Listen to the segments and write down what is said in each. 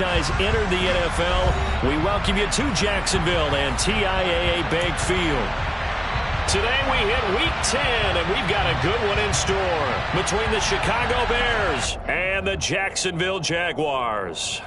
Enter the NFL. We welcome you to Jacksonville and TIAA Bank Field. Today we hit Week 10, and we've got a good one in store between the Chicago Bears and the Jacksonville Jaguars.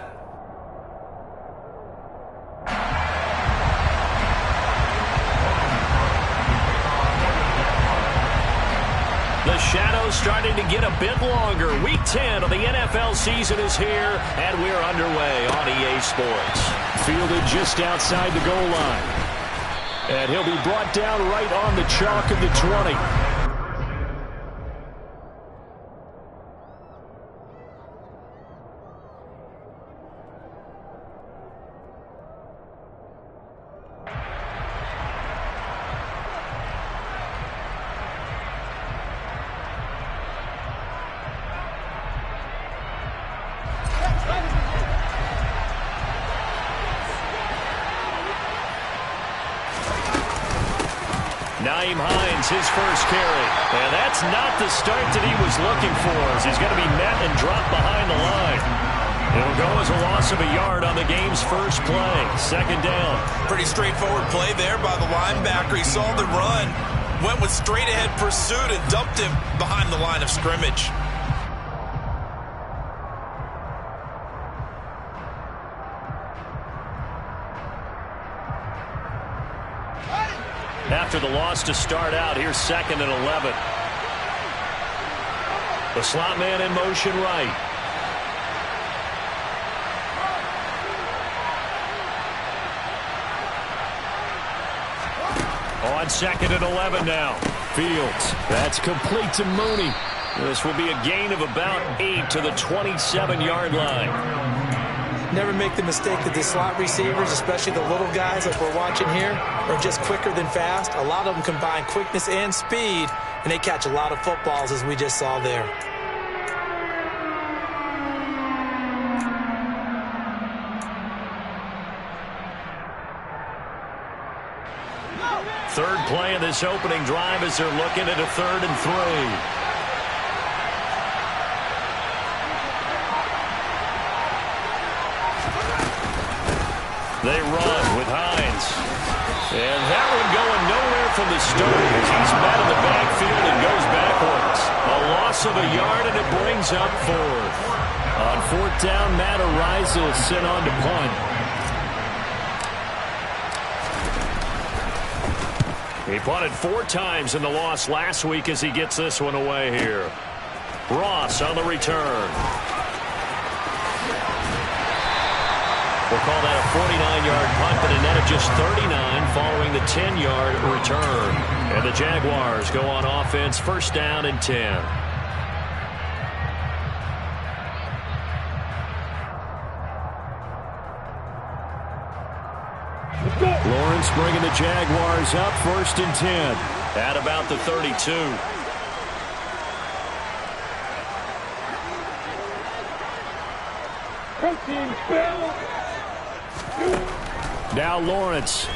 The shadow's starting to get a bit longer. Week 10 of the NFL season is here, and we're underway on EA Sports. Fielded just outside the goal line. And he'll be brought down right on the chalk of the 20. His first carry. And that's not the start that he was looking for, as he's going to be met and dropped behind the line. It'll go as a loss of a yard on the game's first play. Second down. Pretty straightforward play there by the linebacker. He saw the run, went with straight-ahead pursuit, and dumped him behind the line of scrimmage. After the loss to start out, here's 2nd and 11. The slot man in motion right. On 2nd and 11 now. Fields. That's complete to Mooney. This will be a gain of about 8 to the 27-yard line. Never make the mistake that the slot receivers, especially the little guys like we're watching here, are just quicker than fast. A lot of them combine quickness and speed, and they catch a lot of footballs, as we just saw there. Third play of this opening drive as they're looking at a 3rd and 3. They run with Hines. And that one going nowhere from the start as he's met in the backfield and goes backwards. A loss of a yard, and it brings up 4th. On 4th down, Matt Ariza is sent on to punt. He punted 4 times in the loss last week as he gets this one away here. Ross on the return. We'll call that a 49-yard punt, but a net of just 39 following the 10-yard return. And the Jaguars go on offense, 1st down and 10. Lawrence bringing the Jaguars up, 1st and 10 at about the 32. Now Lawrence.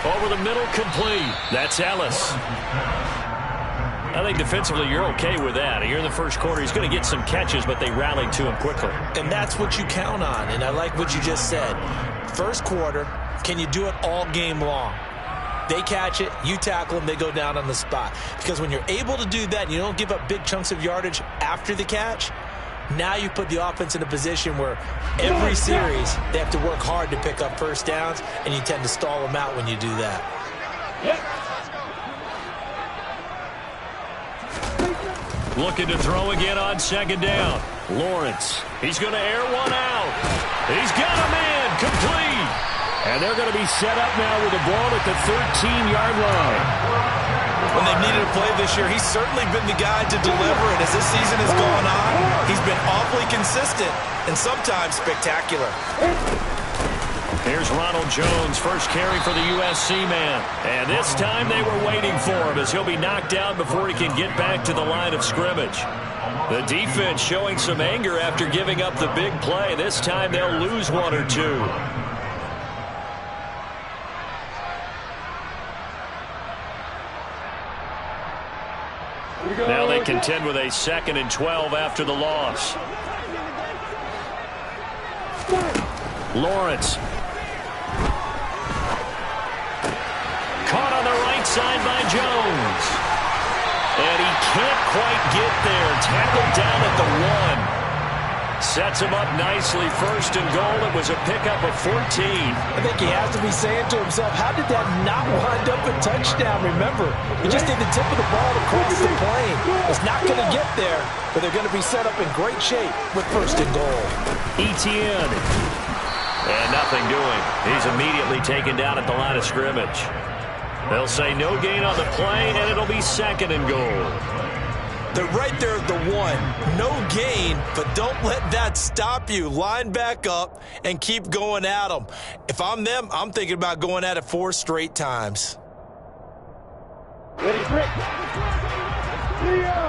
Over the middle, complete. That's Ellis. I think defensively you're okay with that. Here in the first quarter, he's going to get some catches, but they rallied to him quickly. And that's what you count on, and I like what you just said. First quarter, can you do it all game long? They catch it, you tackle them, they go down on the spot. Because when you're able to do that, and you don't give up big chunks of yardage after the catch, now you put the offense in a position where every series they have to work hard to pick up first downs, and you tend to stall them out when you do that. Looking to throw again on 2nd down. Lawrence. He's going to air one out. He's got a man complete. And they're going to be set up now with the ball at the 13-yard line. When they've needed a play this year, he's certainly been the guy to deliver, and as this season has gone on, he's been awfully consistent and sometimes spectacular. Here's Ronald Jones, first carry for the USC man. And this time they were waiting for him as he'll be knocked out before he can get back to the line of scrimmage. The defense showing some anger after giving up the big play. This time they'll lose 1 or 2. Now they contend with a 2nd and 12 after the loss. Lawrence. Caught on the right side by Jones. And he can't quite get there. Tackled down at the 1. Sets him up nicely. First and goal. It was a pickup of 14. I think he has to be saying to himself, how did that not wind up a touchdown? Remember, he just did the tip of the ball across the plane. It's not going to get there, but they're going to be set up in great shape with first and goal. Etienne. And nothing doing. He's immediately taken down at the line of scrimmage. They'll say no gain on the play, and it'll be second and goal. They're right there at the 1. No gain, but don't let that stop you. Line back up and keep going at them. If I'm them, I'm thinking about going at it 4 straight times. Ready, Rick. Leo.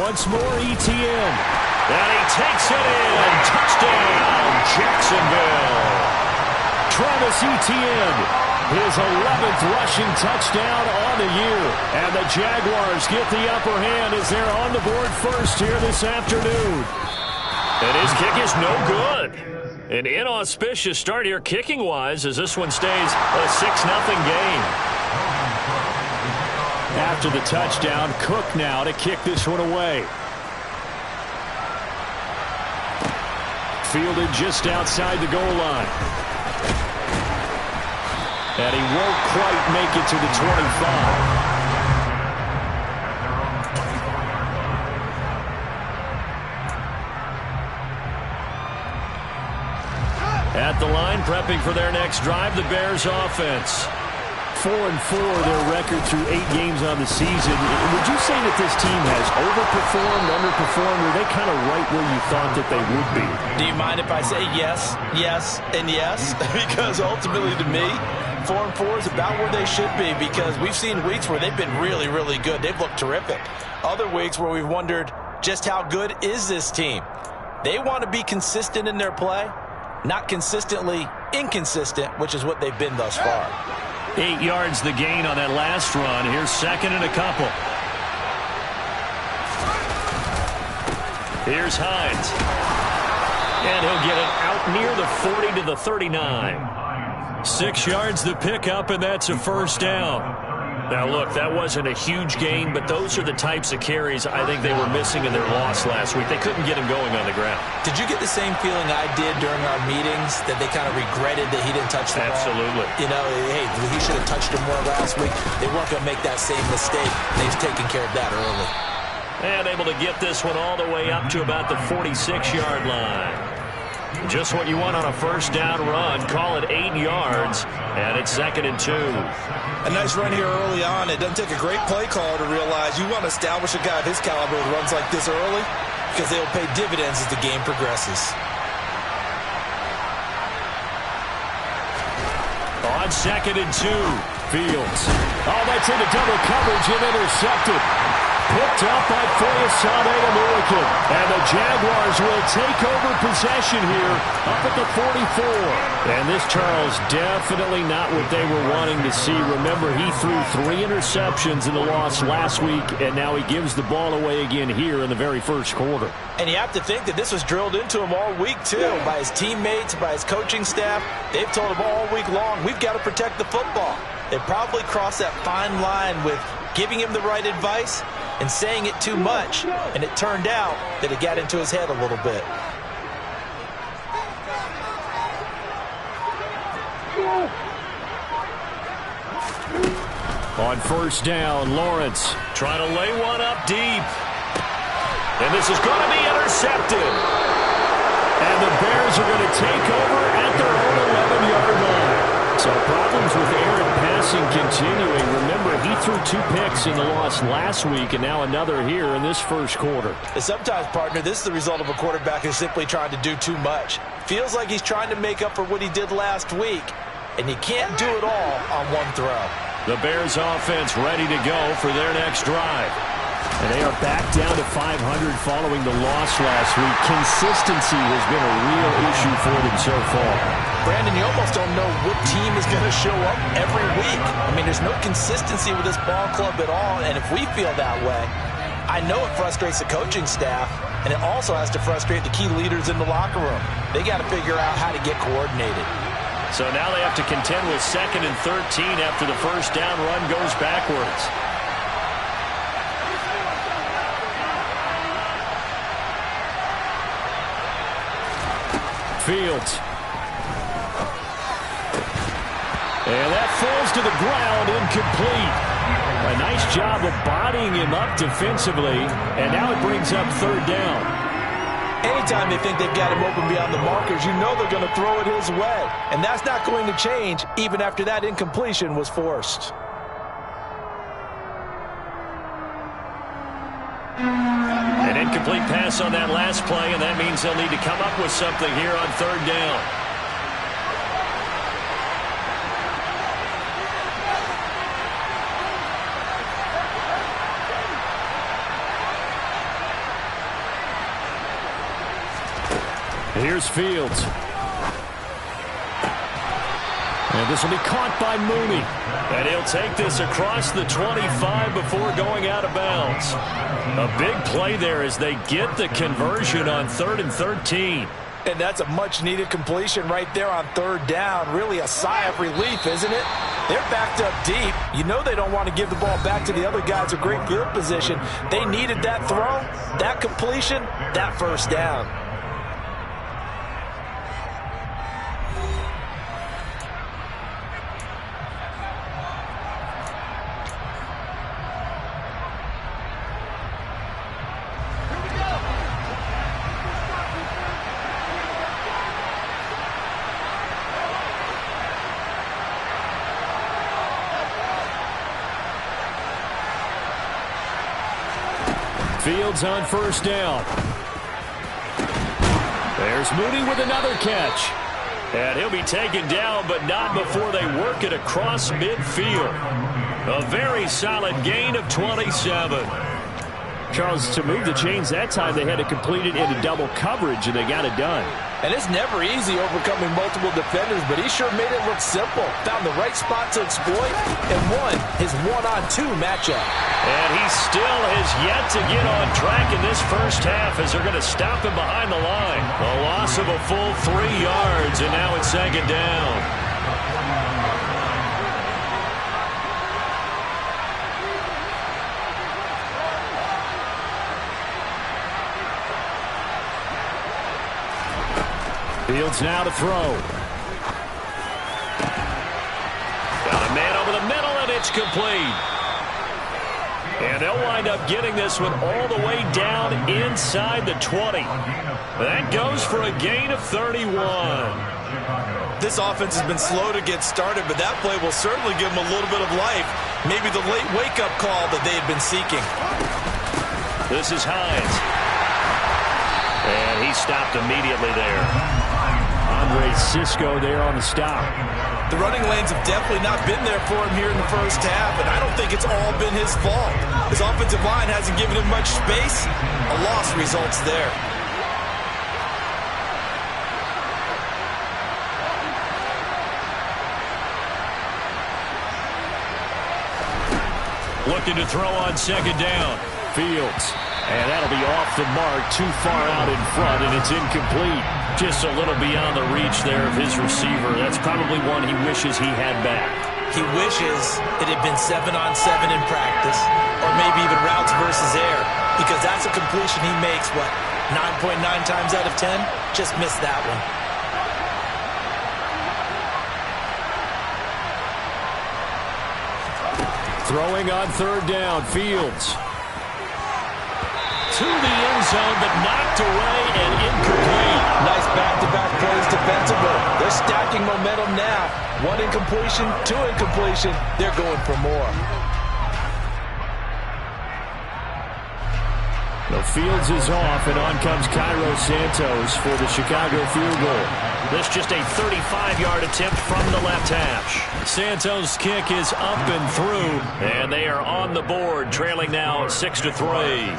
Once more, Etienne. And he takes it in. Touchdown, Jacksonville. Travis Etienne. His 11th rushing touchdown on the year. And the Jaguars get the upper hand as they're on the board first here this afternoon. And his kick is no good. An inauspicious start here kicking-wise as this one stays a 6-0 game. After the touchdown, Cook now to kick this one away. Fielded just outside the goal line. And he won't quite make it to the 25. At the line, prepping for their next drive, the Bears offense. 4-4, their record through 8 games on the season. Would you say that this team has overperformed, underperformed, or are they kind of right where you thought that they would be? Do you mind if I say yes, yes, and yes? Because ultimately to me, 4-4 is about where they should be, because we've seen weeks where they've been really, really good. They've looked terrific. Other weeks where we've wondered just how good is this team. They want to be consistent in their play, not consistently inconsistent, which is what they've been thus far. 8 yards the gain on that last run. Here's second and a couple. Here's Hines. And he'll get it out near the 40 to the 39. 6 yards the pickup, and that's a first down. Now, look, that wasn't a huge gain, but those are the types of carries I think they were missing in their loss last week. They couldn't get him going on the ground. Did you get the same feeling I did during our meetings, that they kind of regretted that he didn't touch the ball? Absolutely. You know, hey, he should have touched him more last week. They weren't going to make that same mistake. They've taken care of that early. And able to get this one all the way up to about the 46-yard line. Just what you want on a first down run. Call it 8 yards, and it's second and 2. A nice run here early on. It doesn't take a great play caller to realize you want to establish a guy of his caliber with runs like this early, because they'll pay dividends as the game progresses. On second and 2, Fields. Oh, that's into double coverage and intercepted. Picked up by Foyesade American. And the Jaguars will take over possession here up at the 44. And this, Charles, definitely not what they were wanting to see. Remember, he threw 3 interceptions in the loss last week, and now he gives the ball away again here in the very first quarter. And you have to think that this was drilled into him all week, too, by his teammates, by his coaching staff. They've told him all week long, we've got to protect the football. They probably crossed that fine line with giving him the right advice and saying it too much, and it turned out that it got into his head a little bit. On first down, Lawrence trying to lay one up deep. And this is going to be intercepted. And the Bears are going to take over at their own 11-yard line. So problems with Aaron passing continuing. Remember, he threw 2 picks in the loss last week, and now another here in this first quarter. And sometimes, partner, this is the result of a quarterback who's simply trying to do too much. Feels like he's trying to make up for what he did last week, and you can't do it all on one throw. The Bears offense ready to go for their next drive. And they are back down to 500 following the loss last week. Consistency has been a real issue for them so far. Brandon, you almost don't know what team is going to show up every week. I mean, there's no consistency with this ball club at all, and if we feel that way, I I know it frustrates the coaching staff, and it also has to frustrate the key leaders in the locker room. They got to figure out how to get coordinated. So now they have to contend with 2nd and 13 after the first down run goes backwards. Fields. And that falls to the ground, incomplete. A nice job of bodying him up defensively, and now it brings up 3rd down. Anytime they think they've got him open beyond the markers, you know they're going to throw it his way. And that's not going to change even after that incompletion was forced. An incomplete pass on that last play, and that means they'll need to come up with something here on 3rd down. Here's Fields. And this will be caught by Mooney. And he'll take this across the 25 before going out of bounds. A big play there as they get the conversion on 3rd and 13. And that's a much-needed completion right there on 3rd down. Really a sigh of relief, isn't it? They're backed up deep. You know they don't want to give the ball back to the other guys in great field position. They needed that throw, that completion, that first down. Fields on 1st down. There's Mooney with another catch. And he'll be taken down, but not before they work it across midfield. A very solid gain of 27. Charles, to move the chains that time, they had to complete it into double coverage, and they got it done. And it's never easy overcoming multiple defenders, but he sure made it look simple. Found the right spot to exploit and won his one-on-2 matchup. And he still has yet to get on track in this first half as they're going to stop him behind the line. A loss of a full 3 yards, and now it's 2nd down. Fields now to throw. Got a man over the middle, and it's complete. And they'll wind up getting this one all the way down inside the 20. That goes for a gain of 31. This offense has been slow to get started, but that play will certainly give them a little bit of life. Maybe the late wake-up call that they had been seeking. This is Hines. And he stopped immediately there. Andre Cisco there on the stop. The running lanes have definitely not been there for him here in the first half, and I don't think it's all been his fault. His offensive line hasn't given him much space. A loss results there. Looking to throw on 2nd down. Fields. And that'll be off the mark, too far out in front, and it's incomplete. Just a little beyond the reach there of his receiver. That's probably one he wishes he had back. He wishes it had been 7-on-7 in practice, or maybe even routes versus air, because that's a completion he makes, 9.9 times out of 10? Just missed that one. Throwing on 3rd down, Fields. To the end zone, but knocked away and incomplete. Nice back-to-back plays defensively. They're stacking momentum now. 1 incompletion, 2 incompletion. They're going for more. The Fields is off, and on comes Cairo Santos for the Chicago field goal. This just a 35-yard attempt from the left hash. Santos' kick is up and through, and they are on the board, trailing now 6-3.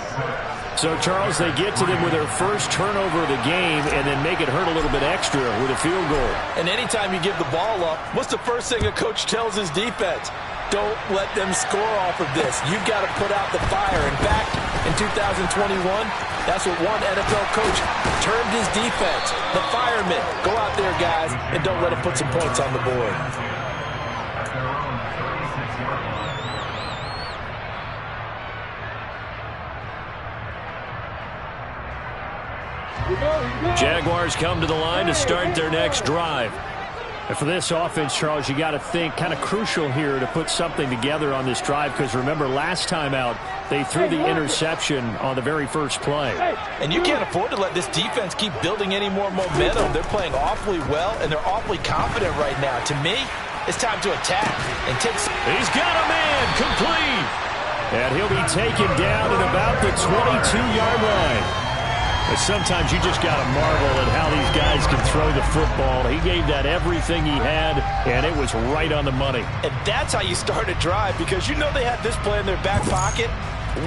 So, Charles, they get to them with their first turnover of the game and then make it hurt a little bit extra with a field goal. And anytime you give the ball up, what's the first thing a coach tells his defense? Don't let them score off of this. You've got to put out the fire. In fact, in 2021, that's what one NFL coach termed his defense, the firemen. Go out there, guys, and don't let them put some points on the board. Jaguars come to the line to start their next drive. And for this offense, Charles, you got to think kind of crucial here to put something together on this drive, because remember last time out they threw the interception on the very first play. And you can't afford to let this defense keep building any more momentum. They're playing awfully well, and they're awfully confident right now. To me, it's time to attack and take. He's got a man complete. And he'll be taken down at about the 22-yard line. But sometimes you just got to marvel at how these guys can throw the football. He gave that everything he had, and it was right on the money. And that's how you start a drive, because you know they had this play in their back pocket,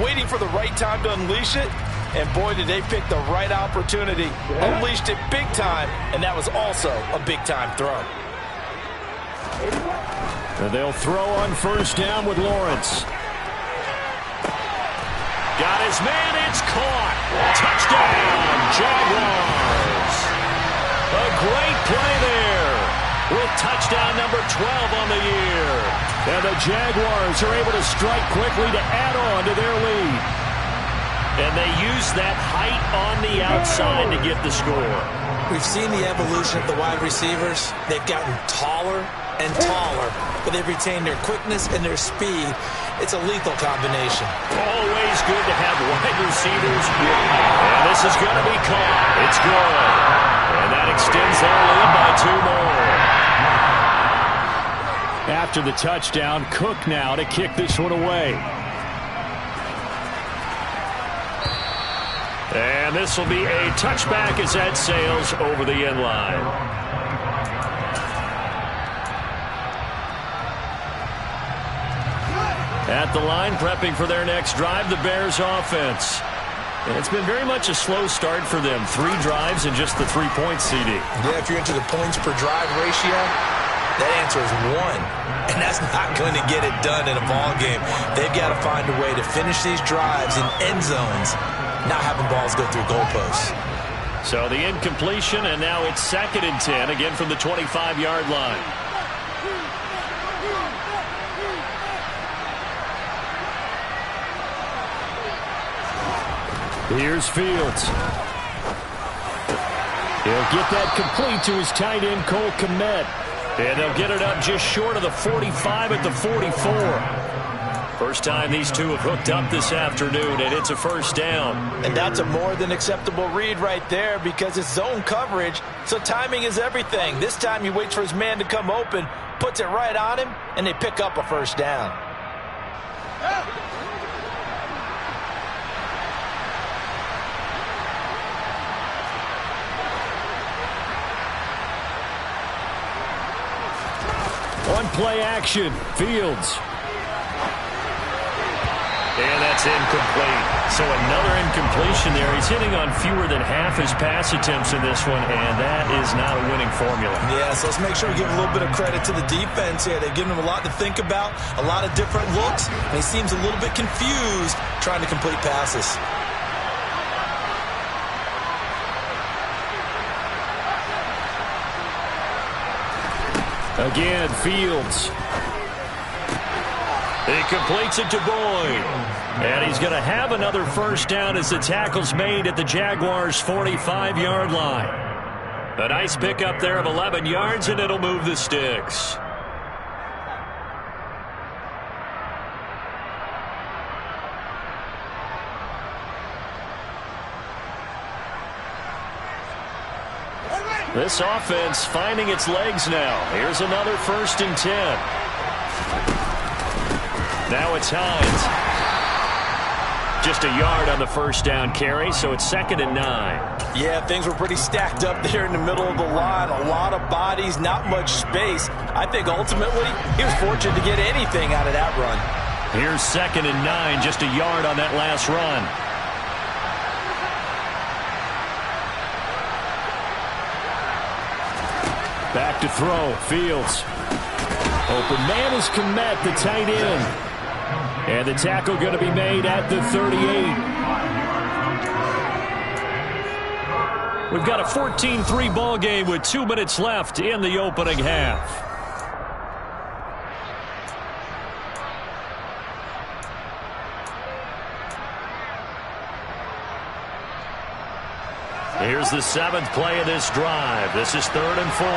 waiting for the right time to unleash it. And boy, did they pick the right opportunity. Unleashed it big time, and that was also a big-time throw. And they'll throw on first down with Lawrence. Got his man, it's caught. Touchdown, Jaguars. A great play there with touchdown number 12 on the year. And the Jaguars are able to strike quickly to add on to their lead. And they use that height on the outside to get the score. We've seen the evolution of the wide receivers. They've gotten taller and taller, but they've retained their quickness and their speed. It's a lethal combination. Always good to have wide receivers. And this is going to be caught. It's good. And that extends their lead by 2 more. After the touchdown, Cook now to kick this one away. And this will be a touchback as that sails over the end line. At the line, prepping for their next drive, the Bears offense. And it's been very much a slow start for them. 3 drives and just the 3 points, CD. Yeah, if you're into the points per drive ratio, that answer is 1. And that's not going to get it done in a ball game. They've got to find a way to finish these drives in end zones, not having balls go through goalposts. So the incompletion, and now it's 2nd and 10, again from the 25-yard line. Here's Fields. He'll get that complete to his tight end, Cole Kmet. And they'll get it up just short of the 45 at the 44. First time these two have hooked up this afternoon, and it's a first down. And that's a more than acceptable read right there, because it's zone coverage, so timing is everything. This time he waits for his man to come open, puts it right on him, and they pick up a first down. On play action, Fields. And that's incomplete. So another incompletion there. He's hitting on fewer than half his pass attempts in this one, and that is not a winning formula. Yeah, so let's make sure we give a little bit of credit to the defense here. They've given him a lot to think about, a lot of different looks, and he seems a little bit confused trying to complete passes. Again, Fields. He completes it to Boyd. And he's going to have another first down as the tackle's made at the Jaguars' 45-yard line. A nice pickup there of 11 yards, and it'll move the sticks. This offense finding its legs now. Here's another 1st and 10. Now it's Hines. Just a yard on the first down carry, so it's 2nd and 9. Yeah, things were pretty stacked up there in the middle of the line. A lot of bodies, not much space. I think ultimately he was fortunate to get anything out of that run. Here's 2nd and 9, just a yard on that last run. Back to throw, Fields. Open man is Kmet, the tight end. And the tackle going to be made at the 38. We've got a 14-3 ball game with 2 minutes left in the opening half. Here's the 7th play of this drive. This is 3rd and 4.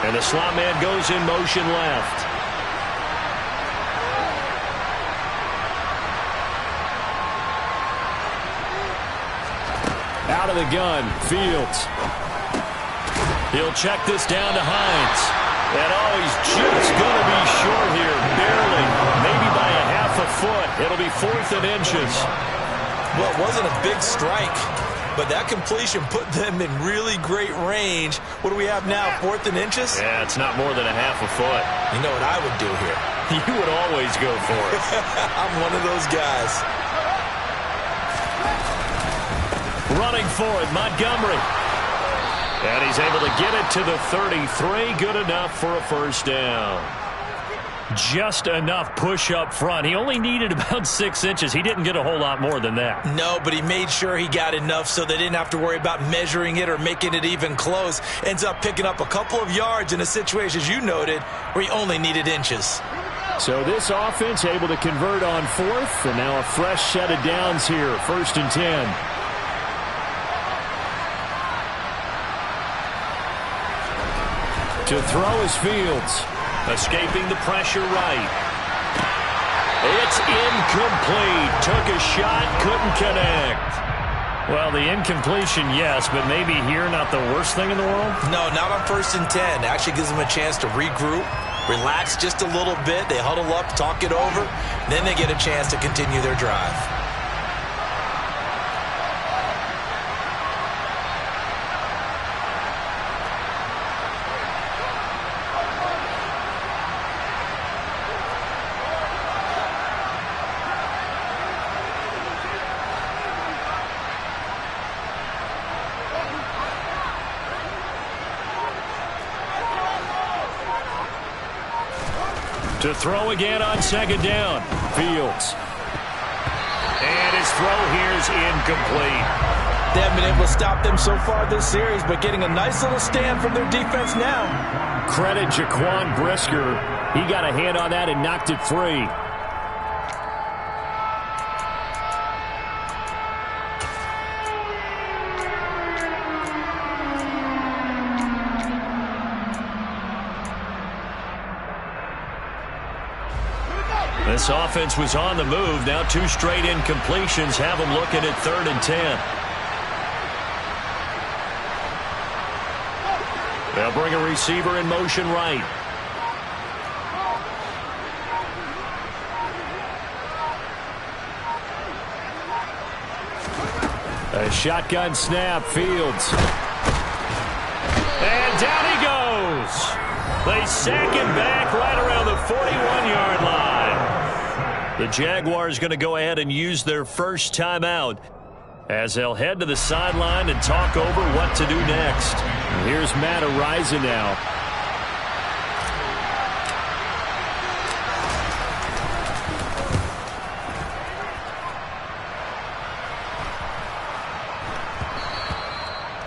And the slot man goes in motion left. Out of the gun, Fields. He'll check this down to Hines. And he's just going to be short here, barely, maybe by a half a foot. It'll be 4th and inches. Well, it wasn't a big strike, but that completion put them in really great range. What do we have now, 4th and inches? Yeah, it's not more than a half a foot. You know what I would do here? You would always go for it. I'm one of those guys. Running for it, Montgomery. And he's able to get it to the 33. Good enough for a first down. Just enough push up front. He only needed about 6 inches. He didn't get a whole lot more than that. No, but he made sure he got enough so they didn't have to worry about measuring it or making it even close. Ends up picking up a couple of yards in a situation, as you noted, where he only needed inches. So this offense able to convert on 4th, and now a fresh set of downs here. 1st and 10. To throw is Fields. Escaping the pressure right. It's incomplete. Took a shot, couldn't connect. Well, the incompletion, yes, but maybe here not the worst thing in the world? No, not on 1st and 10. Actually gives them a chance to regroup, relax just a little bit. They huddle up, talk it over. Then they get a chance to continue their drive. To throw again on 2nd down. Fields. And his throw here is incomplete. They haven't been able to stop them so far this series, but getting a nice little stand from their defense now. Credit Jaquan Brisker. He got a hand on that and knocked it free. This offense was on the move. Now 2 straight incompletions have them looking at 3rd and 10. They'll bring a receiver in motion right. A shotgun snap, Fields. And down he goes. They sack him back right around the 41-yard line. The Jaguars going to go ahead and use their first timeout as they'll head to the sideline and talk over what to do next. Here's Matt Araiza now.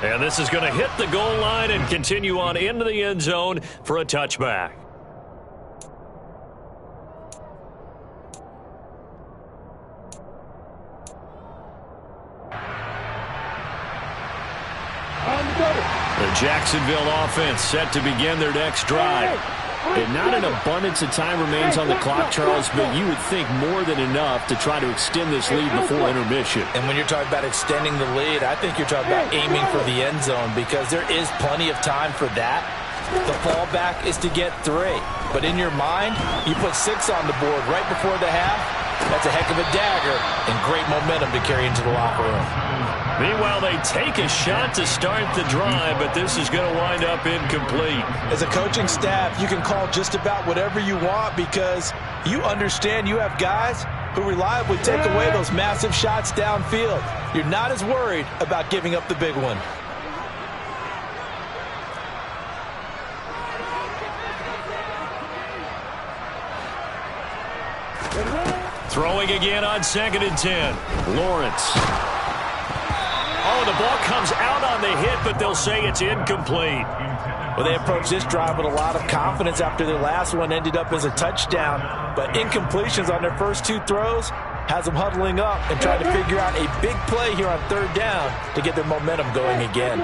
And this is going to hit the goal line and continue on into the end zone for a touchback. The Jacksonville offense set to begin their next drive. And not an abundance of time remains on the clock, Charles, but you would think more than enough to try to extend this lead before intermission. And when you're talking about extending the lead, I think you're talking about aiming for the end zone because there is plenty of time for that. The fallback is to get 3. But in your mind, you put 6 on the board right before the half. That's a heck of a dagger and great momentum to carry into the locker room. Meanwhile, they take a shot to start the drive, but this is going to wind up incomplete. As a coaching staff, you can call just about whatever you want because you understand you have guys who reliably take away those massive shots downfield. You're not as worried about giving up the big one. Throwing again on 2nd and 10. Lawrence. Oh, the ball comes out on the hit, but they'll say it's incomplete. Well, they approached this drive with a lot of confidence after their last one ended up as a touchdown. But incompletions on their first two throws has them huddling up and trying to figure out a big play here on third down to get their momentum going again.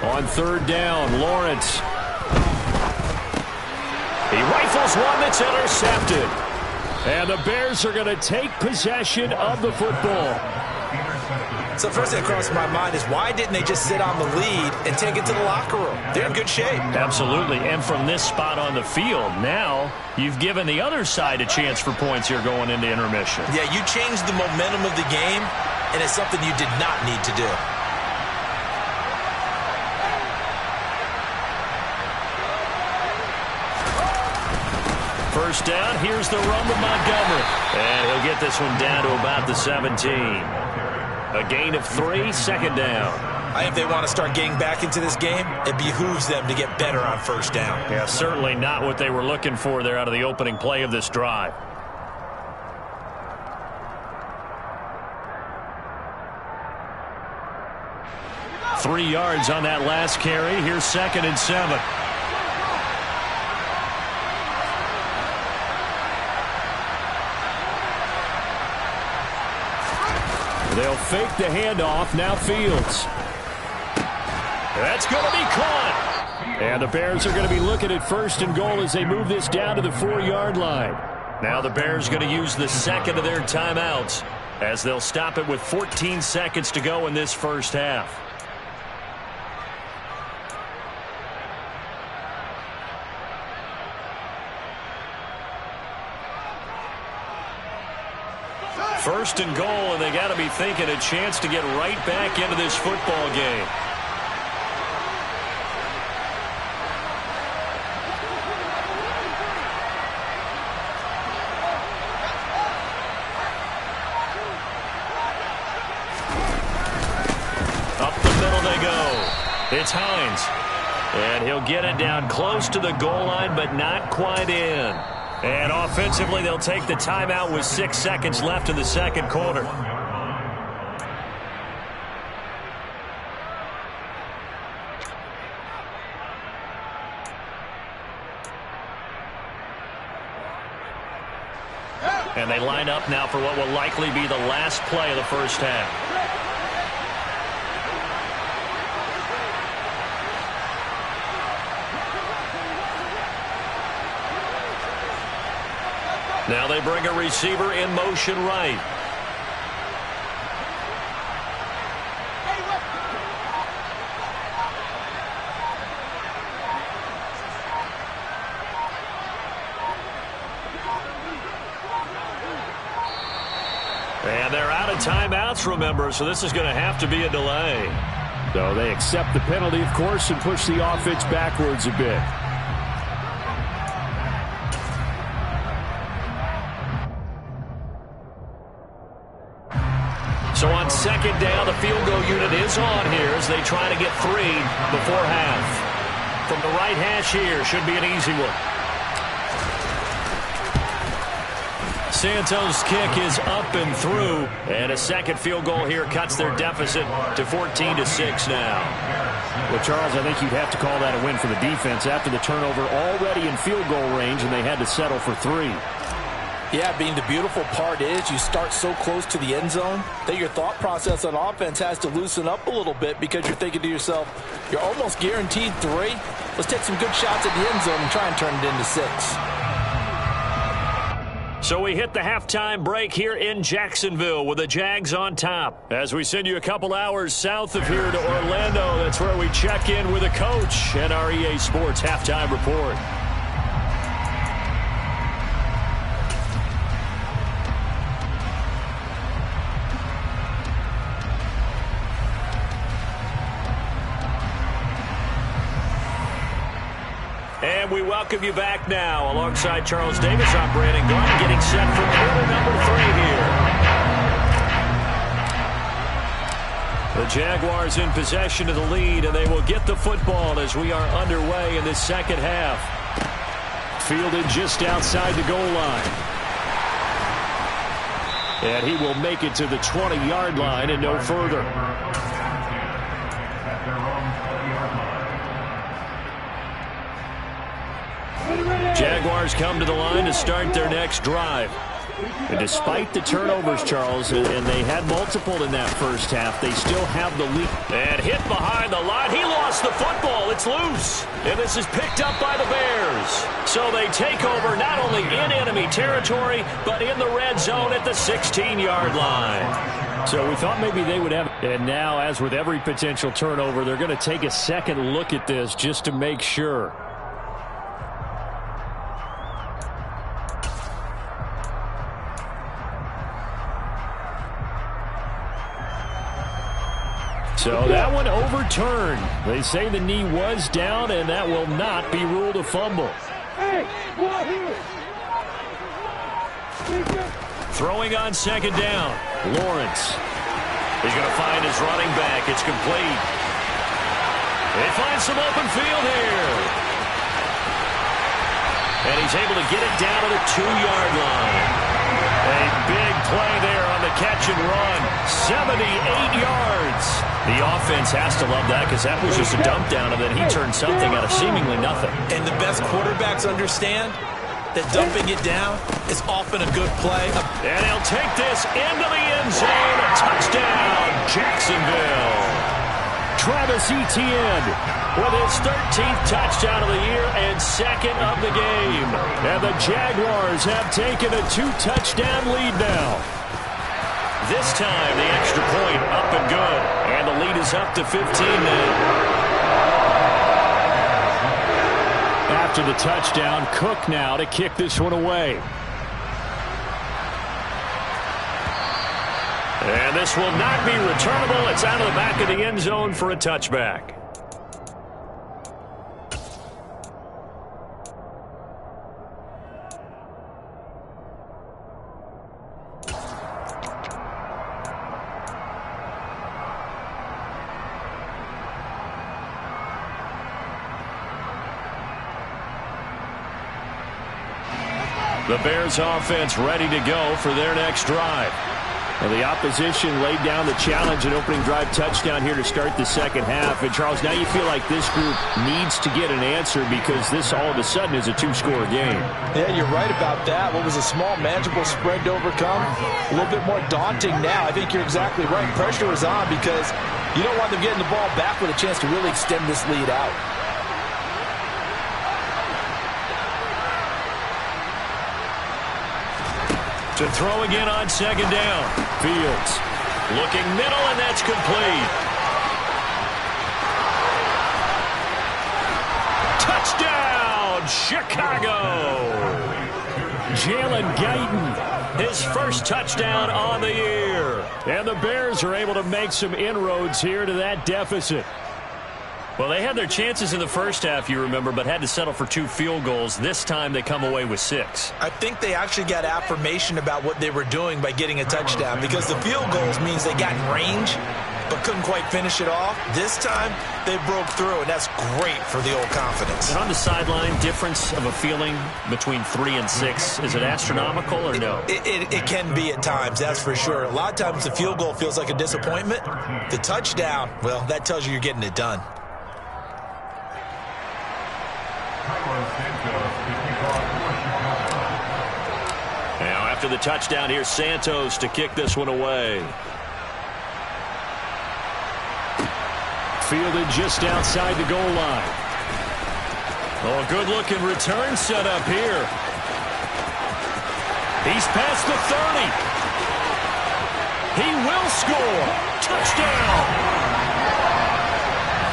On third down, Lawrence. He rifles one that's intercepted. And the Bears are going to take possession of the football. So first thing that crossed my mind is why didn't they just sit on the lead and take it to the locker room? They're in good shape. Absolutely. And from this spot on the field, now you've given the other side a chance for points here going into intermission. Yeah, you changed the momentum of the game, and it's something you did not need to do. First down, here's the run with Montgomery. And he'll get this one down to about the 17. A gain of 3, second down. If they want to start getting back into this game, it behooves them to get better on first down. Yeah, certainly not what they were looking for there out of the opening play of this drive. Three yards on that last carry. Here's 2nd and 7. They'll fake the handoff. Now Fields. That's going to be caught. And the Bears are going to be looking at 1st and goal as they move this down to the 4-yard line. Now the Bears going to use the second of their timeouts as they'll stop it with 14 seconds to go in this first half. First and goal, and they got to be thinking a chance to get right back into this football game. Up the middle they go. It's Hines. And he'll get it down close to the goal line, but not quite in. And offensively, they'll take the timeout with 6 seconds left in the second quarter. And they line up now for what will likely be the last play of the first half. Now they bring a receiver in motion right. And they're out of timeouts, remember, so this is going to have to be a delay. So they accept the penalty, of course, and push the offense backwards a bit. So on second down, the field goal unit is on here as they try to get 3 before half. From the right hash here, should be an easy one. Santos' kick is up and through, and a second field goal here cuts their deficit to 14-6 now. Well, Charles, I think you'd have to call that a win for the defense after the turnover already in field goal range, and they had to settle for 3. Yeah, being the beautiful part is you start so close to the end zone that your thought process on offense has to loosen up a little bit because you're thinking to yourself, you're almost guaranteed 3. Let's take some good shots at the end zone and try and turn it into 6. So we hit the halftime break here in Jacksonville with the Jags on top. As we send you a couple hours south of here to Orlando, that's where we check in with the coach and our EA Sports halftime report. And we welcome you back now. Alongside Charles Davis, I'm Brandon Garden, getting set for quarter number 3 here. The Jaguars in possession of the lead, and they will get the football as we are underway in the second half. Fielded just outside the goal line. And he will make it to the 20-yard line and no further. Jaguars come to the line to start their next drive. And despite the turnovers, Charles, and they had multiple in that first half, they still have the lead. And hit behind the line. He lost the football. It's loose. And this is picked up by the Bears. So they take over not only in enemy territory, but in the red zone at the 16-yard line. So we thought maybe they would have. And now, as with every potential turnover, they're going to take a second look at this just to make sure. So that one overturned. They say the knee was down, and that will not be ruled a fumble. Throwing on second down. Lawrence. He's going to find his running back. It's complete. They find some open field here. And he's able to get it down to the 2-yard line. A big play there on the catch and run. 78 yards. The offense has to love that because that was just a dump down, and then he turned something out of seemingly nothing. And the best quarterbacks understand that dumping it down is often a good play. And he'll take this into the end zone. A touchdown, Jacksonville. Travis Etienne with his 13th touchdown of the year and second of the game. And the Jaguars have taken a 2-touchdown lead now. This time, the extra point up and good. And the lead is up to 15 now. After the touchdown, Cook now to kick this one away. And this will not be returnable. It's out of the back of the end zone for a touchback. The Bears offense ready to go for their next drive. Well, the opposition laid down the challenge and opening drive touchdown here to start the second half. And, Charles, now you feel like this group needs to get an answer because this all of a sudden is a 2-score game. Yeah, you're right about that. What was a small, manageable spread to overcome? A little bit more daunting now. I think you're exactly right. Pressure is on because you don't want them getting the ball back with a chance to really extend this lead out. To throw again on second down. Fields looking middle, and that's complete. Touchdown, Chicago! Jalen Guyton, his first touchdown on the year. And the Bears are able to make some inroads here to that deficit. Well, they had their chances in the first half, you remember, but had to settle for 2 field goals. This time they come away with 6. I think they actually got affirmation about what they were doing by getting a touchdown because the field goals means they got in range but couldn't quite finish it off. This time they broke through, and that's great for the old confidence. And on the sideline, difference of a feeling between 3 and 6, is it astronomical or no? It can be at times, that's for sure. A lot of times the field goal feels like a disappointment. The touchdown, well, that tells you you're getting it done. Now after the touchdown, here's Santos to kick this one away. Fielded just outside the goal line. Oh, good-looking return set up here. He's past the 30. He will score. Touchdown.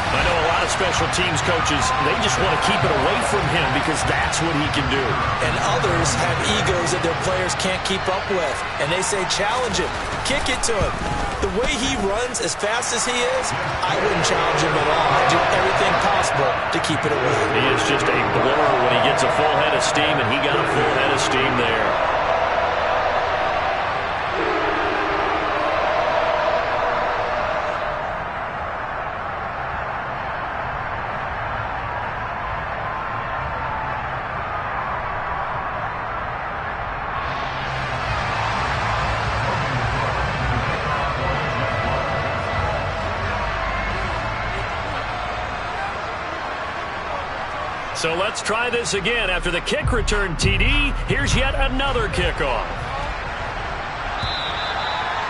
I know a lot of special teams coaches, they just want to keep it away from him because that's what he can do. And others have egos that their players can't keep up with. And they say, challenge him, kick it to him. The way he runs as fast as he is, I wouldn't challenge him at all. I'd do everything possible to keep it away. He is just a blur when he gets a full head of steam, and he got a full head of steam there. So let's try this again. After the kick return TD, here's yet another kickoff.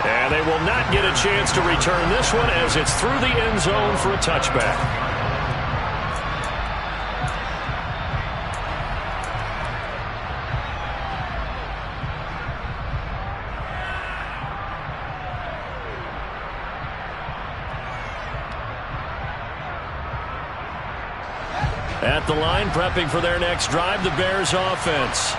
And they will not get a chance to return this one as it's through the end zone for a touchback. At the line, prepping for their next drive, the Bears offense.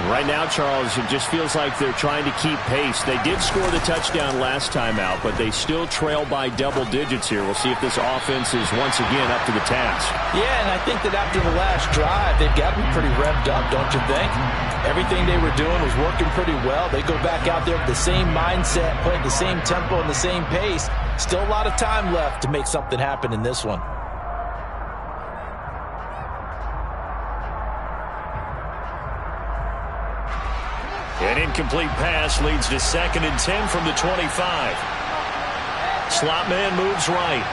Right now, Charles, it just feels like they're trying to keep pace. They did score the touchdown last time out, but they still trail by double digits here. We'll see if this offense is once again up to the task. Yeah, and I think that after the last drive, they've got to be pretty revved up, don't you think? Everything they were doing was working pretty well. They go back out there with the same mindset, playing the same tempo and the same pace. Still a lot of time left to make something happen in this one. An incomplete pass leads to 2nd and 10 from the 25. Slot man moves right.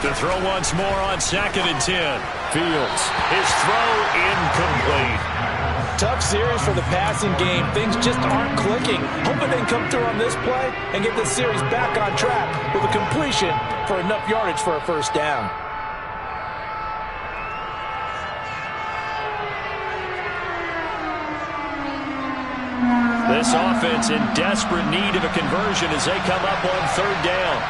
To throw once more on 2nd and 10. Fields. His throw incomplete. Tough series for the passing game. Things just aren't clicking. Hoping they can come through on this play and get this series back on track with a completion for enough yardage for a first down. This offense in desperate need of a conversion as they come up on 3rd down.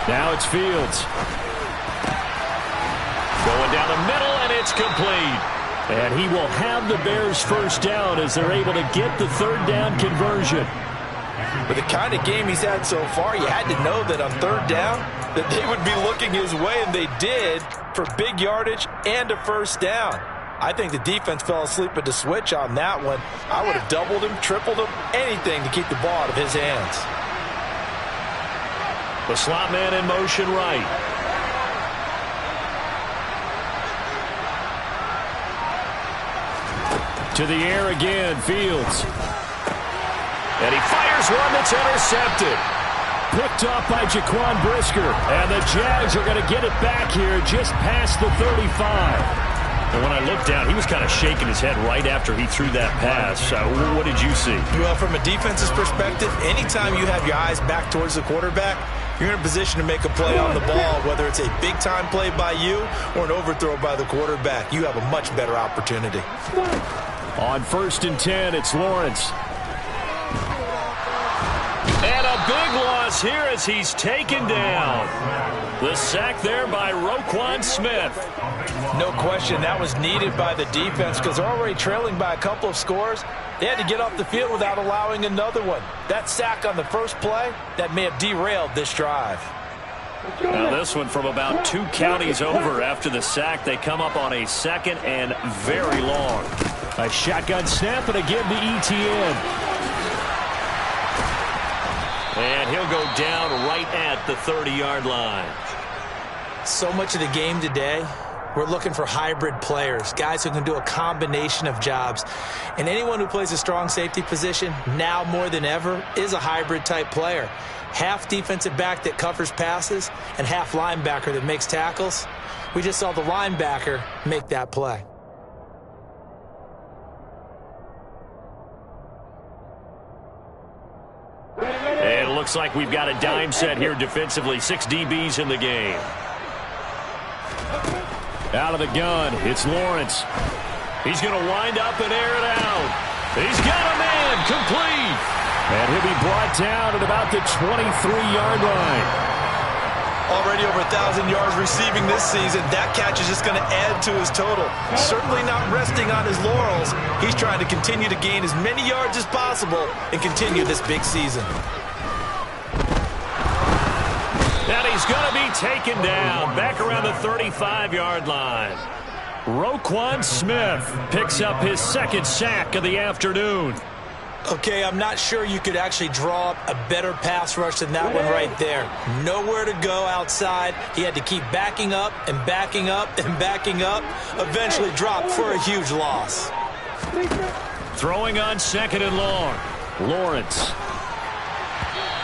Now it's Fields. Going down the middle, and it's complete. And he will have the Bears first down as they're able to get the 3rd down conversion. With the kind of game he's had so far, you had to know that on 3rd down that they would be looking his way, and they did, for big yardage and a first down. I think the defense fell asleep at the switch on that one. I would have doubled him, tripled him, anything to keep the ball out of his hands. The slot man in motion right. To the air again, Fields. And he fires one that's intercepted. Picked off by Jaquan Brisker. And the Jags are going to get it back here just past the 35. And when I looked down, he was kind of shaking his head right after he threw that pass. What did you see? Well, from a defense's perspective, anytime you have your eyes back towards the quarterback, you're in a position to make a play on the ball, whether it's a big-time play by you or an overthrow by the quarterback. You have a much better opportunity. On 1st and 10, it's Lawrence. And a big loss here as he's taken down. The sack there by Roquan Smith. No question, that was needed by the defense because they're already trailing by a couple of scores. They had to get off the field without allowing another one. That sack on the first play, that may have derailed this drive. Now this one from about 2 counties over after the sack. They come up on a 2nd and very long. A shotgun snap and again to ETN. And he'll go down right at the 30-yard line. So much of the game today, we're looking for hybrid players, guys who can do a combination of jobs. And anyone who plays a strong safety position, now more than ever, is a hybrid-type player. Half defensive back that covers passes and half linebacker that makes tackles. We just saw the linebacker make that play. And it looks like we've got a dime set here defensively. 6 DBs in the game. Out of the gun, it's Lawrence. He's going to wind up and air it out. He's got a man, complete. And he'll be brought down at about the 23-yard line. Already over 1,000 yards receiving this season. That catch is just going to add to his total. Certainly not resting on his laurels. He's trying to continue to gain as many yards as possible and continue this big season. And he's going to be taken down back around the 35-yard line. Roquan Smith picks up his 2nd sack of the afternoon. Okay, I'm not sure you could actually draw up a better pass rush than that one right there. Nowhere to go outside. He had to keep backing up and backing up and backing up. Eventually dropped for a huge loss. Throwing on 2nd and long. Lawrence.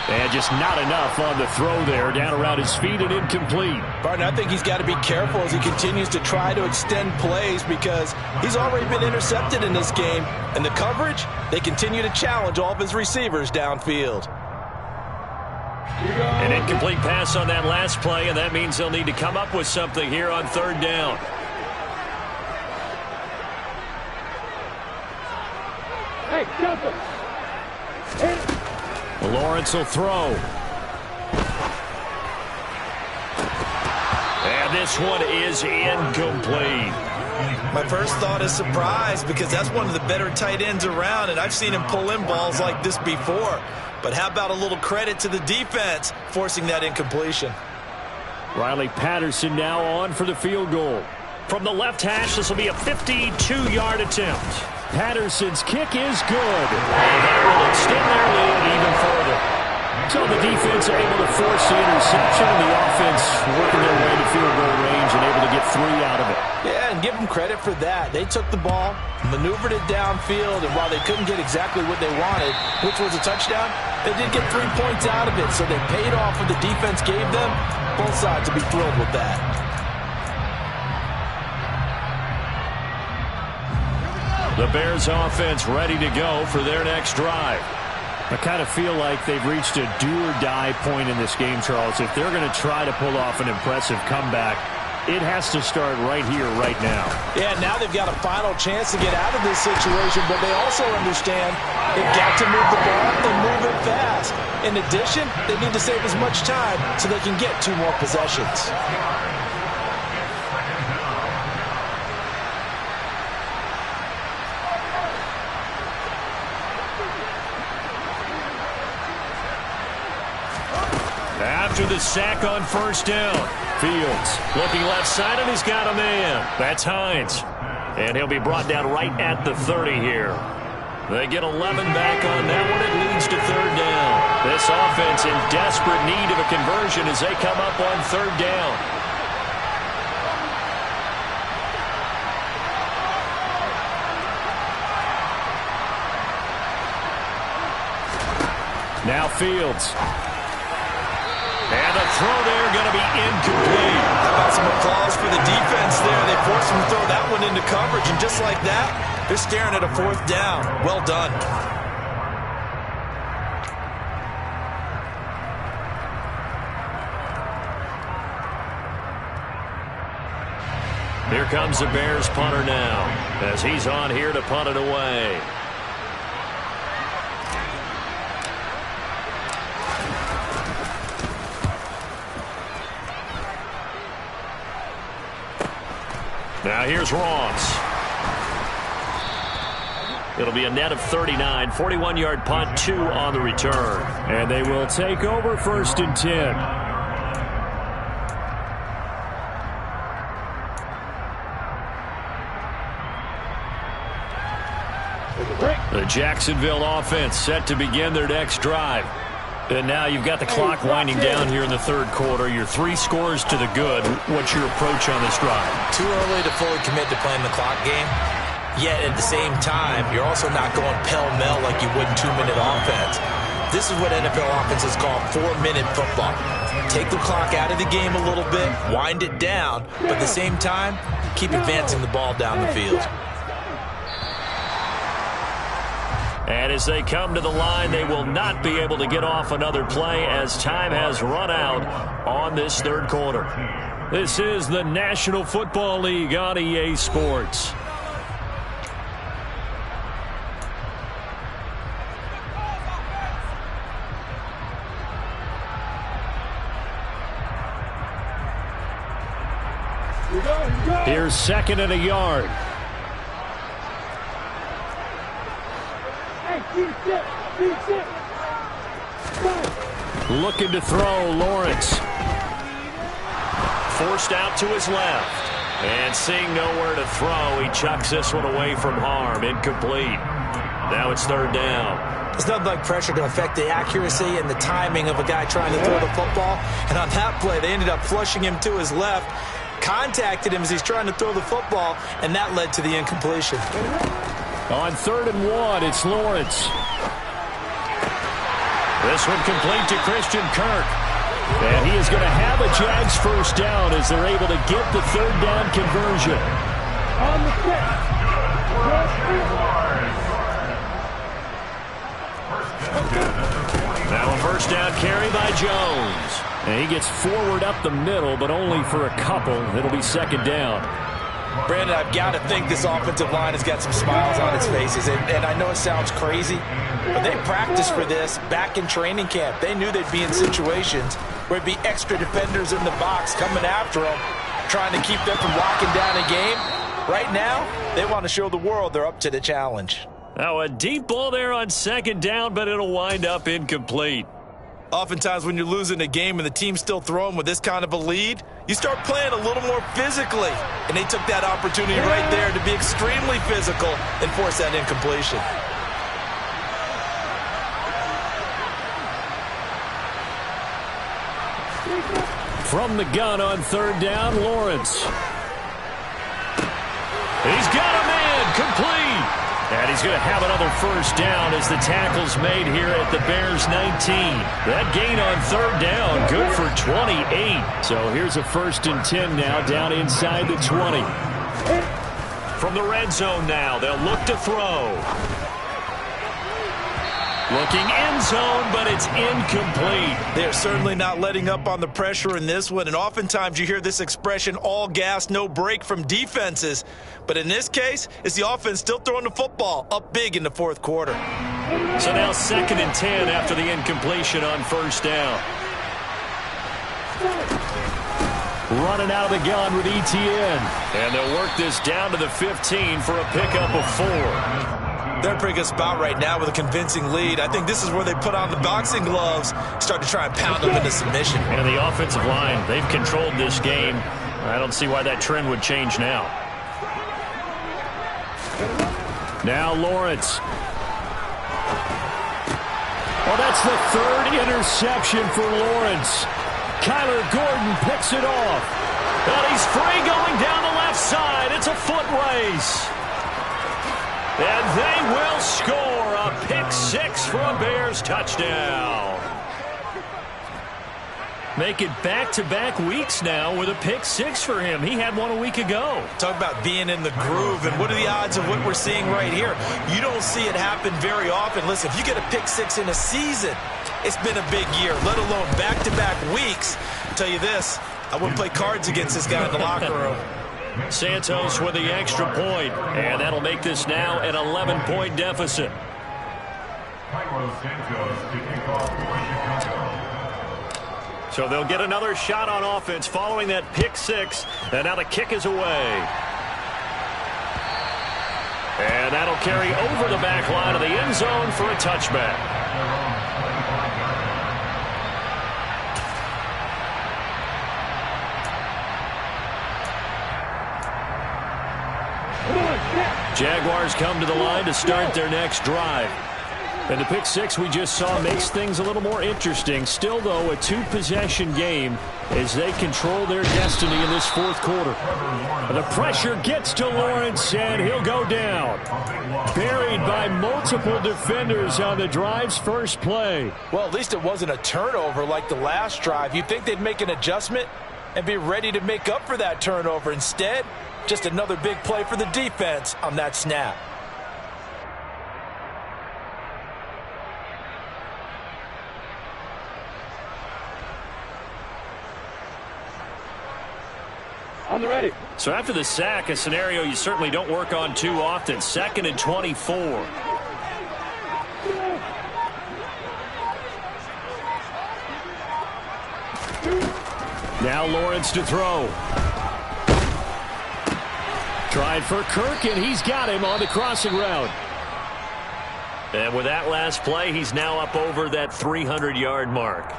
And just not enough on the throw there. Down around his feet and incomplete. Barton, I think he's got to be careful as he continues to try to extend plays because he's already been intercepted in this game. And the coverage, they continue to challenge all of his receivers downfield. An incomplete pass on that last play, and that means they'll need to come up with something here on 3rd down. Hey, jump him. Lawrence will throw. And this one is incomplete. My first thought is surprise because that's one of the better tight ends around, and I've seen him pull in balls like this before. But how about a little credit to the defense forcing that incompletion? Riley Patterson now on for the field goal. From the left hash, this will be a 52-yard attempt. Patterson's kick is good. And that will extend their lead even further. So the defense are able to force the interception, and the offense working their way to field goal range and able to get 3 out of it. Yeah, and give them credit for that. They took the ball, maneuvered it downfield, and while they couldn't get exactly what they wanted, which was a touchdown, they did get 3 points out of it. So they paid off what the defense gave them. Both sides will be thrilled with that. The Bears offense ready to go for their next drive. I kind of feel like they've reached a do-or-die point in this game, Charles. If they're going to try to pull off an impressive comeback, it has to start right here, right now. Yeah, now they've got a final chance to get out of this situation, but they also understand they've got to move the ball and move it fast. In addition, they need to save as much time so they can get 2 more possessions. After the sack on 1st down, Fields looking left side, and he's got a man. That's Hines. And he'll be brought down right at the 30 here. They get 11 back on that one. It leads to 3rd down. This offense in desperate need of a conversion as they come up on 3rd down. Now Fields. And the throw there going to be incomplete. How about some applause for the defense there? They forced him to throw that one into coverage, and just like that, they're staring at a 4th down. Well done. Here comes the Bears punter now as he's on here to punt it away. Now here's Ross. It'll be a net of 39, 41-yard punt, 2 on the return. And they will take over 1st and 10. The Jacksonville offense set to begin their next drive. And now you've got the clock winding down here in the 3rd quarter. You're 3 scores to the good. What's your approach on this drive? Too early to fully commit to playing the clock game. Yet at the same time, you're also not going pell-mell like you would in 2-minute offense. This is what NFL offenses call 4-minute football. Take the clock out of the game a little bit, wind it down, but at the same time, keep advancing the ball down the field. And as they come to the line, they will not be able to get off another play as time has run out on this 3rd quarter. This is the National Football League on EA Sports. Here's 2nd and a yard. Looking to throw, Lawrence. Forced out to his left. And seeing nowhere to throw, he chucks this one away from harm. Incomplete. Now it's third down. There's nothing like pressure to affect the accuracy and the timing of a guy trying to throw the football. And on that play, they ended up flushing him to his left, contacted him as he's trying to throw the football, and that led to the incompletion. On 3rd and 1, it's Lawrence. This one complete to Christian Kirk. And he is going to have a Jags first down as they're able to get the 3rd down conversion. On the 6. Now a first down carry by Jones. And he gets forward up the middle, but only for a couple. It'll be 2nd down. Brandon, I've got to think this offensive line has got some smiles on its faces. And I know it sounds crazy, but they practiced for this back in training camp. They knew they'd be in situations where it'd be extra defenders in the box coming after them, trying to keep them from locking down a game. Right now, they want to show the world they're up to the challenge. Now a deep ball there on 2nd down, but it'll wind up incomplete. Oftentimes when you're losing a game and the team's still throwing with this kind of a lead, you start playing a little more physically. And they took that opportunity right there to be extremely physical and force that incompletion. From the gun on 3rd down, Lawrence. He's got a man, complete. And he's going to have another first down as the tackle's made here at the Bears 19. That gain on 3rd down, good for 28. So here's a 1st and 10 now, down inside the 20. From the red zone now, they'll look to throw. Looking end zone, but it's incomplete. They're certainly not letting up on the pressure in this one, and oftentimes you hear this expression, all gas, no break from defenses. But in this case, it's the offense still throwing the football up big in the 4th quarter. So now 2nd and 10 after the incompletion on 1st down. Running out of the gun with ETN. And they'll work this down to the 15 for a pickup of 4. They're in a pretty good spot right now with a convincing lead. I think this is where they put on the boxing gloves, start to try and pound them into submission. And the offensive line, they've controlled this game. I don't see why that trend would change now. Now Lawrence. Oh, that's the 3rd interception for Lawrence. Kyler Gordon picks it off. And he's free going down the left side. It's a foot race. And they will score a pick-6 for a Bears touchdown. Make it back-to-back weeks now with a pick-6 for him. He had one a week ago. Talk about being in the groove, and what are the odds of what we're seeing right here? You don't see it happen very often. Listen, if you get a pick-6 in a season, it's been a big year, let alone back-to-back weeks. I'll tell you this, I wouldn't play cards against this guy in the locker room. Santos with the extra point, and that'll make this now an 11-point deficit. So they'll get another shot on offense following that pick-6, and now the kick is away. And that'll carry over the back line of the end zone for a touchback. Jaguars come to the line to start their next drive. And the pick-6 we just saw makes things a little more interesting. Still, though, a 2-possession game as they control their destiny in this 4th quarter. The pressure gets to Lawrence, and he'll go down. Buried by multiple defenders on the drive's first play. Well, at least it wasn't a turnover like the last drive. You'd think they'd make an adjustment and be ready to make up for that turnover. Instead, just another big play for the defense on that snap. On the ready. So after the sack, a scenario you certainly don't work on too often. 2nd and 24. Now Lawrence to throw. Tried for Kirk, and he's got him on the crossing route. And with that last play, he's now up over that 300-yard mark.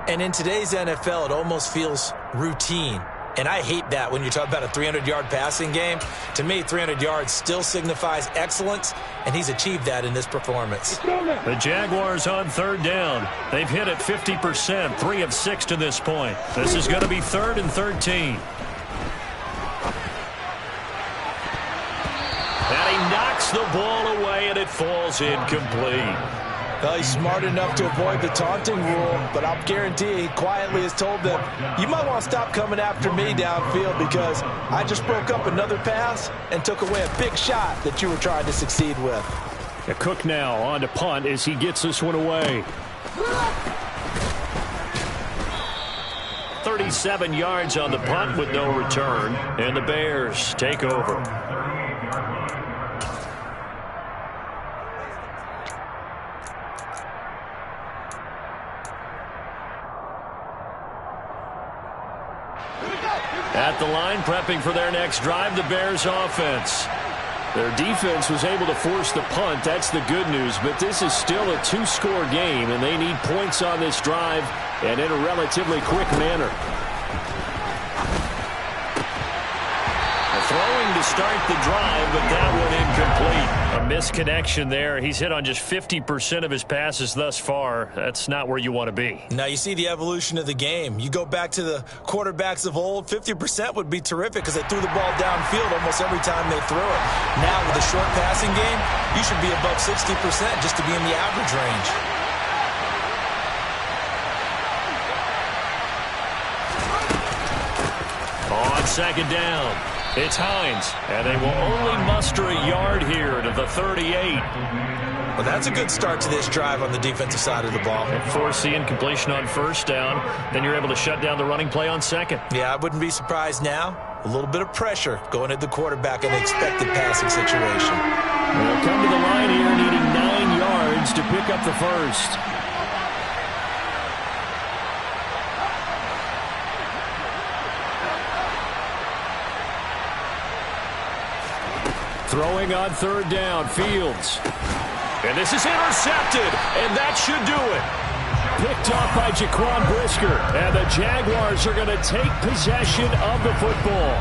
And in today's NFL, it almost feels routine. And I hate that when you talk about a 300-yard passing game. To me, 300 yards still signifies excellence, and he's achieved that in this performance. The Jaguars on 3rd down. They've hit it 50%, 3 of 6 to this point. This is going to be 3rd and 13. And he knocks the ball away, and it falls incomplete. Well, he's smart enough to avoid the taunting rule, but I'll guarantee he quietly has told them, you might want to stop coming after me downfield because I just broke up another pass and took away a big shot that you were trying to succeed with. Cook now on to punt as he gets this one away. 37 yards on the punt with no return, and the Bears take over. At the line, prepping for their next drive, the Bears offense. Their defense was able to force the punt. That's the good news, but this is still a 2-score game, and they need points on this drive and in a relatively quick manner. Throwing to start the drive, but that one incomplete. A misconnection there. He's hit on just 50% of his passes thus far. That's not where you want to be. Now you see the evolution of the game. You go back to the quarterbacks of old, 50% would be terrific because they threw the ball downfield almost every time they threw it. Now with a short passing game, you should be above 60% just to be in the average range. On 2nd down, it's Hines, and they will only muster a yard here to the 38. Well, that's a good start to this drive on the defensive side of the ball. Force the incompletion on 1st down, then you're able to shut down the running play on 2nd. Yeah, I wouldn't be surprised now. A little bit of pressure going at the quarterback in the expected passing situation. They'll come to the line here needing 9 yards to pick up the first. Throwing on 3rd down, Fields. And this is intercepted, and that should do it. Picked off by Jaquan Brisker, and the Jaguars are going to take possession of the football.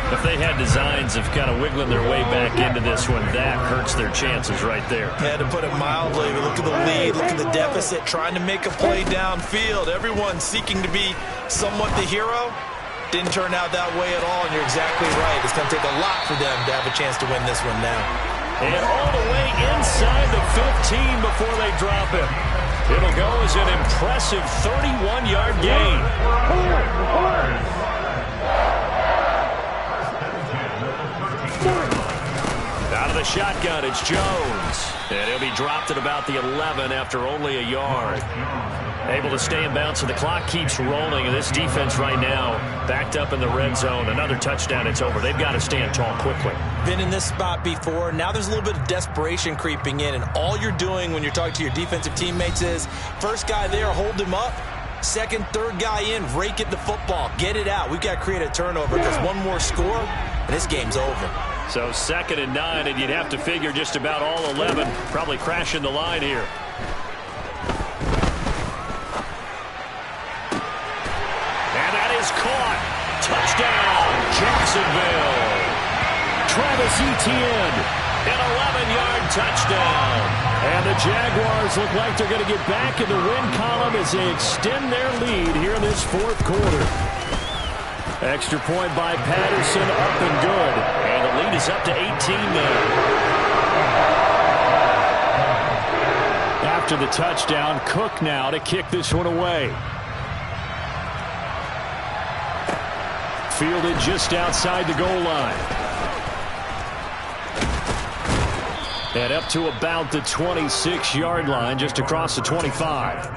If they had designs of kind of wiggling their way back into this one, that hurts their chances right there. Yeah, to put it mildly, but look at the lead, look at the deficit, trying to make a play downfield. Everyone seeking to be somewhat the hero. Didn't turn out that way at all, and you're exactly right. It's going to take a lot for them to have a chance to win this one now. And all the way inside the 15 before they drop him. It'll go as an impressive 31-yard gain. Out of the shotgun, it's Jones. And he'll be dropped at about the 11 after only a yard. Able to stay in bounds, so the clock keeps rolling. And this defense right now backed up in the red zone. Another touchdown, it's over. They've got to stand tall quickly. Been in this spot before. Now there's a little bit of desperation creeping in. And all you're doing when you're talking to your defensive teammates is, first guy there, hold him up. Second, third guy in, rake at the football. Get it out. We've got to create a turnover because one more score, and this game's over. So 2nd and 9, and you'd have to figure just about all 11 probably crashing the line here. And that is caught. Touchdown, Jacksonville. Travis Etienne. An 11-yard touchdown. And the Jaguars look like they're going to get back in the win column as they extend their lead here in this 4th quarter. Extra point by Patterson, up and good. And the lead is up to 18 now. After the touchdown, Cook now to kick this one away. Fielded just outside the goal line. And up to about the 26-yard line, just across the 25.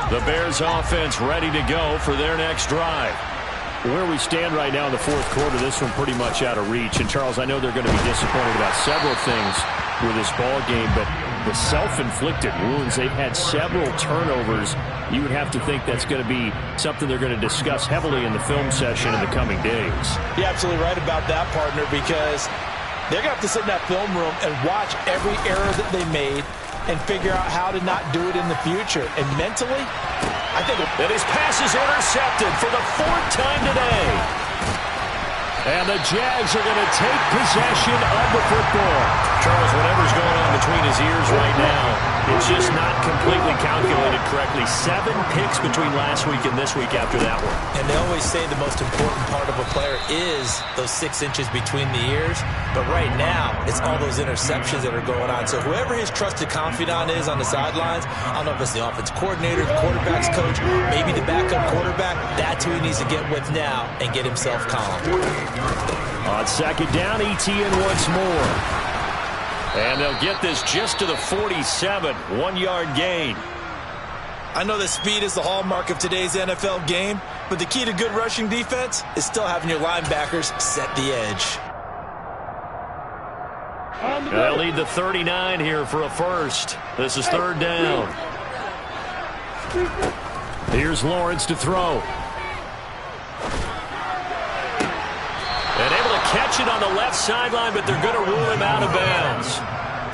The Bears offense ready to go for their next drive. Where we stand right now in the 4th quarter, this one pretty much out of reach. And, Charles, I know they're going to be disappointed about several things with this ball game, but the self-inflicted wounds, they've had several turnovers. You would have to think that's going to be something they're going to discuss heavily in the film session in the coming days. You're absolutely right about that, partner, because they're going to have to sit in that film room and watch every error that they made, and figure out how to not do it in the future. And mentally, I think... And his pass is intercepted for the 4th time today. And the Jags are going to take possession of the football. Charles, whatever's going on between his ears right now, it's just not completely calculated correctly. 7 picks between last week and this week after that one. And they always say the most important part of a player is those 6 inches between the ears. But right now, it's all those interceptions that are going on. So whoever his trusted confidant is on the sidelines, I don't know if it's the offense coordinator, the quarterback's coach, maybe the backup quarterback, that's who he needs to get with now and get himself calm. On 2nd down, ETN once more. And they'll get this just to the 47, 1-yard gain. I know that speed is the hallmark of today's NFL game, but the key to good rushing defense is still having your linebackers set the edge. They'll lead the 39 here for a first. This is 3rd down. Here's Lawrence to throw. And able to catch it on the left sideline, but they're going to rule him out of bounds.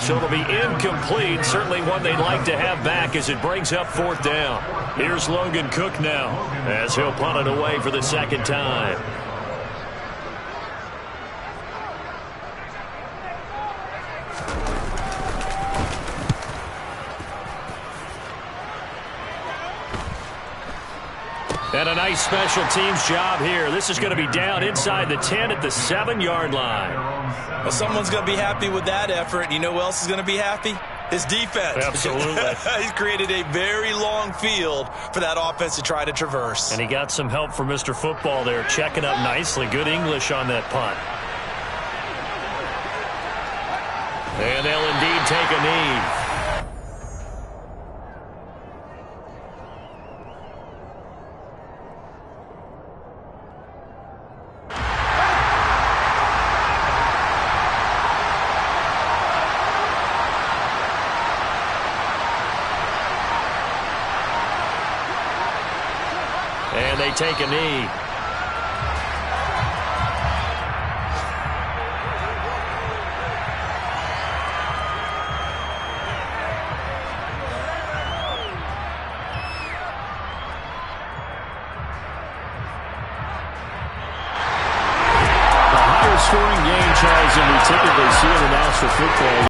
So it'll be incomplete. Certainly one they'd like to have back as it brings up 4th down. Here's Logan Cook now as he'll punt it away for the 2nd time. And a nice special teams job here. This is going to be down inside the 10 at the 7-yard line. Well, someone's going to be happy with that effort. You know who else is going to be happy? His defense. Absolutely. He's created a very long field for that offense to try to traverse. And he got some help from Mr. Football there, checking up nicely. Good English on that punt. And they'll indeed take a knee. And they take a knee. A higher scoring game, Charles, than we typically see in the National Football League.